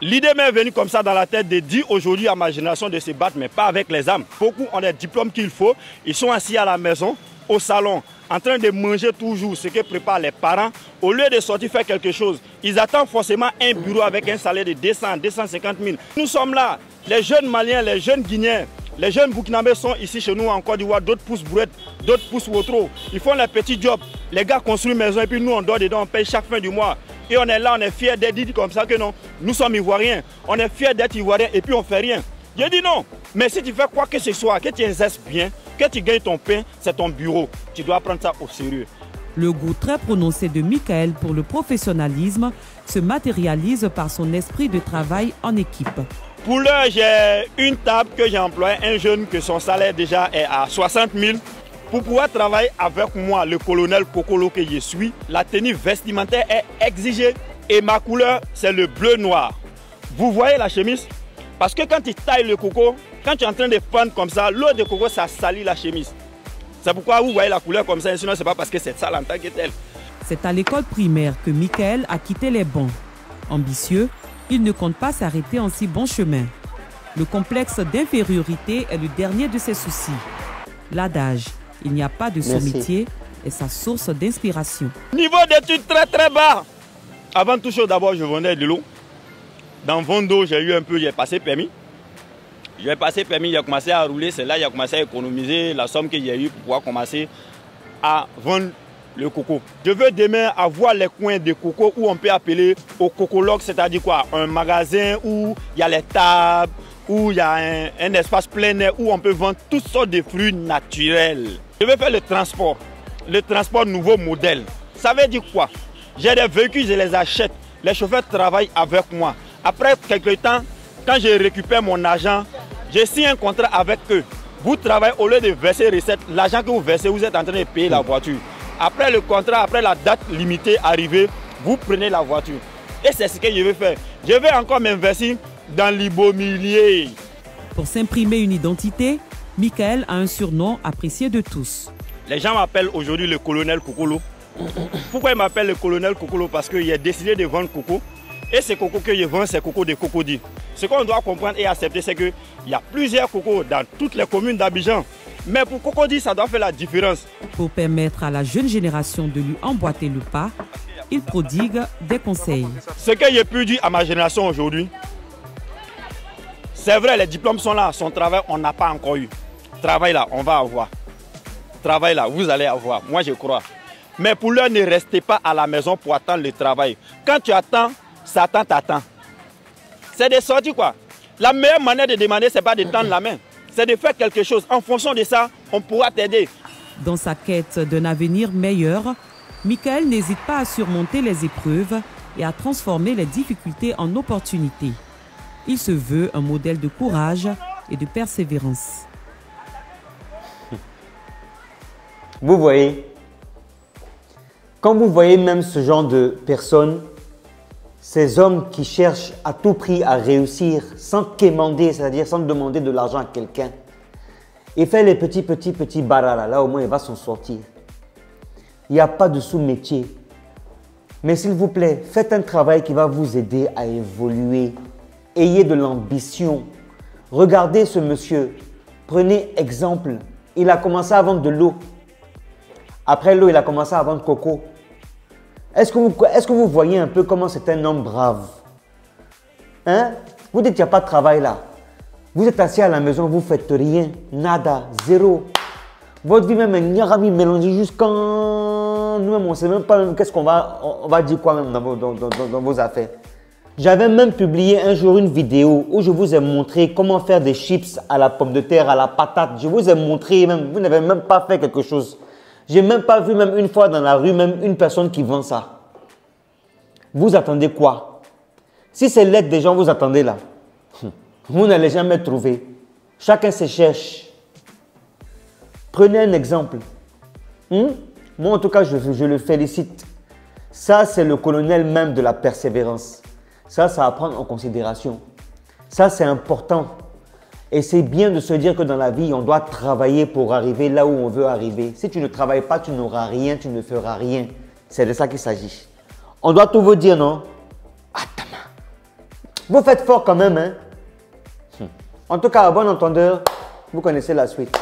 L'idée m'est venue comme ça dans la tête de dire aujourd'hui à ma génération de se battre, mais pas avec les armes. Beaucoup ont les diplômes qu'il faut. Ils sont assis à la maison, au salon, en train de manger toujours ce que préparent les parents. Au lieu de sortir faire quelque chose, ils attendent forcément un bureau avec un salaire de 200, 250 000. Nous sommes là, les jeunes Maliens, les jeunes Guinéens, les jeunes Burkinabés sont ici chez nous en Côte d'Ivoire, d'autres poussent brouette, d'autres poussent wotro. Ils font les petits jobs. Les gars construisent une maison et puis nous on dort dedans, on paye chaque fin du mois. Et on est là, on est fiers d'être dit comme ça que non, nous sommes Ivoiriens. On est fiers d'être Ivoiriens et puis on ne fait rien. J'ai dit non, mais si tu fais quoi que ce soit, que tu exerces bien, que tu gagnes ton pain, c'est ton bureau. Tu dois prendre ça au sérieux. Le goût très prononcé de Michael pour le professionnalisme se matérialise par son esprit de travail en équipe. Pour l'heure, j'ai une table que j'ai employée, un jeune que son salaire déjà est à 60 000. Pour pouvoir travailler avec moi, le colonel Kokolo que je suis, la tenue vestimentaire est exigée et ma couleur, c'est le bleu-noir. Vous voyez la chemise? Parce que quand tu tailles le coco, quand tu es en train de prendre comme ça, l'eau de coco, ça salit la chemise. C'est pourquoi vous voyez la couleur comme ça, sinon ce n'est pas parce que c'est sale en tant que tel. C'est à l'école primaire que Michael a quitté les bancs. Ambitieux, il ne compte pas s'arrêter en si bon chemin. Le complexe d'infériorité est le dernier de ses soucis. L'adage « il n'y a pas de sommetier » est sa source d'inspiration. Niveau d'études très très bas. Avant toute chose, d'abord, je vendais de l'eau. Dans Vondo, j'ai passé permis. J'ai passé permis, j'ai commencé à rouler. C'est là que j'ai commencé à économiser la somme que j'ai eue pour pouvoir commencer à vendre le coco. Je veux demain avoir les coins de coco où on peut appeler au cocologue, c'est-à-dire quoi? Un magasin où il y a les tables, où il y a un espace plein air, où on peut vendre toutes sortes de fruits naturels. Je vais faire le transport nouveau modèle. Ça veut dire quoi? J'ai des véhicules, je les achète. Les chauffeurs travaillent avec moi. Après quelques temps, quand je récupère mon argent, je signe un contrat avec eux. Vous travaillez, au lieu de verser recette, l'argent que vous versez, vous êtes en train de payer la voiture. Après le contrat, après la date limitée arrivée, vous prenez la voiture. Et c'est ce que je vais faire. Je vais encore m'investir dans l'immobilier. Pour s'imprimer une identité, Michael a un surnom apprécié de tous. Les gens m'appellent aujourd'hui le colonel Kokolo. Pourquoi ils m'appellent le colonel Kokolo? Parce qu'il a décidé de vendre coco. Et ce coco que je vends, c'est coco de Cocody. Ce qu'on doit comprendre et accepter, c'est qu'il y a plusieurs cocos dans toutes les communes d'Abidjan. Mais pour Cocody, ça doit faire la différence. Pour permettre à la jeune génération de lui emboîter le pas, il prodigue des conseils. Ce que j'ai pu dire à ma génération aujourd'hui, c'est vrai, les diplômes sont là, son travail, on n'a pas encore eu. Travail là, on va avoir. Travail là, vous allez avoir, moi je crois. Mais pour l'heure, ne restez pas à la maison pour attendre le travail. Quand tu attends, Satan t'attend. C'est de sortir quoi. La meilleure manière de demander, ce n'est pas de tendre la main. C'est de faire quelque chose. En fonction de ça, on pourra t'aider. Dans sa quête d'un avenir meilleur, Michael n'hésite pas à surmonter les épreuves et à transformer les difficultés en opportunités. Il se veut un modèle de courage et de persévérance. Vous voyez, quand vous voyez même ce genre de personnes, ces hommes qui cherchent à tout prix à réussir sans quémander, c'est-à-dire sans demander de l'argent à quelqu'un, et fait les petits barras là, au moins il va s'en sortir. Il n'y a pas de sous-métier. Mais s'il vous plaît, faites un travail qui va vous aider à évoluer. Ayez de l'ambition. Regardez ce monsieur. Prenez exemple. Il a commencé à vendre de l'eau. Après l'eau, il a commencé à vendre coco. Est-ce que vous voyez un peu comment c'est un homme brave? Hein? Vous dites qu'il n'y a pas de travail là. Vous êtes assis à la maison, vous ne faites rien. Nada, zéro. Votre vie même est mélangée jusqu'à... Nous-mêmes, on ne sait même pas qu'est-ce qu'on va dire quoi même dans vos affaires. J'avais même publié un jour une vidéo où je vous ai montré comment faire des chips à la pomme de terre, à la patate. Je vous ai montré, même, vous n'avez même pas fait quelque chose. J'ai même pas vu même une fois dans la rue même une personne qui vend ça. Vous attendez quoi? Si c'est l'aide des gens, vous attendez là. Vous n'allez jamais trouver. Chacun se cherche. Prenez un exemple. Moi, en tout cas, je le félicite. Ça, c'est le colonel même de la persévérance. Ça à prendre en considération. Ça, c'est important. Et c'est bien de se dire que dans la vie, on doit travailler pour arriver là où on veut arriver. Si tu ne travailles pas, tu n'auras rien, tu ne feras rien. C'est de ça qu'il s'agit. On doit tout vous dire, non? Vous faites fort quand même. Hein? En tout cas, à bon entendeur, vous connaissez la suite.